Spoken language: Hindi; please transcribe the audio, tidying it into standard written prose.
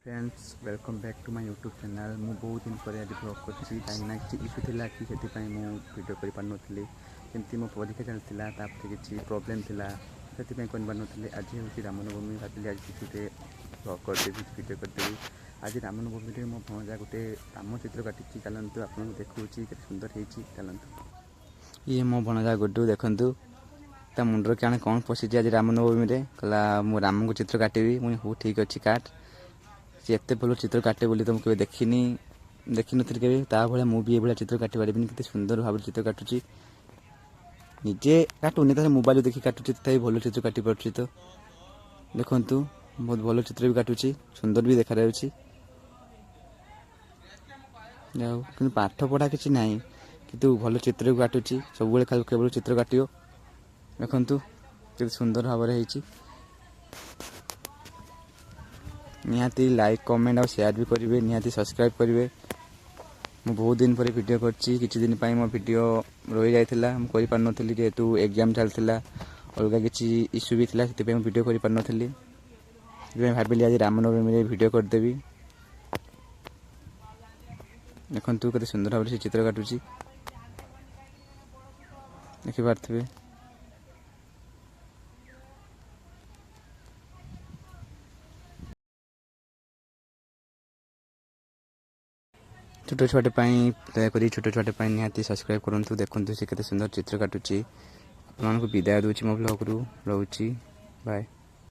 Friends welcome back to my YouTube channel. मु बहुत दिन पर आज ब्लॉग करछि कहीं किसी इश्यू थिला कि सेति पई मु वीडियो कर पार नथली। केमती मो परीक्षा चलतिला तापर किछि प्रॉब्लम थिला सेति पई कोन पार नथली। आज होछि रामनवमी भाबिली आज किछिते ब्लॉग कर देबी वीडियो कर देबी। आज रामनवमी रे मो भणजा गोटे राम चित्र काटिछि चलंतु आपन देखौछि केते सुंदर हेछि चलंतु। ये मो भणजा गुड्डू देखंतु ता मुंडर काने कोन पसिछि आज रामनवमी रे कला मु राम को चित्र काटिबी। मु हो ठीक अछि काट सी एत भल चित्र काटे बोली तो मुझे देखी नी के भाया मुझे ये चित्र काटी पारि के सुंदर भाव चित्र काटुची निजे काटुनी तो मोबाइल देखी काटुची तथा भल चित्र काटी पार्टी। तो देखु बहुत भल चित्र भी काटुची सुंदर भी देखा रही कि पाठ पढ़ा कि ना कि भल चित्र भी काटुची सब केवल चित्र काटियो। देखु के सुंदर भाव निहाती लाइक कमेंट और शेयर भी करेंगे निहाती सब्सक्राइब करेंगे। मु बहुत दिन पर वीडियो करछि किछि दिन पई मो वीडियो रही जाइथिला मु करि पार नथली जेतु एग्जाम चलथिला अलगा किछि इश्यू भी थिला सेति पई मु वीडियो करि पार नथली। जे भाबिली आज रामनवमी रे वीडियो कर देबी। देखंतु केते सुंदर भाबरे से चित्र काटुछि देखि पारथिबे। छोट छोटे दयाकोरी छोट छोटे निहाती सब्सक्राइब करूँ। देखते से केते सुंदर चित्र काटुची। आपको विदाय दूची मो ब्लॉग रू रोची बाय।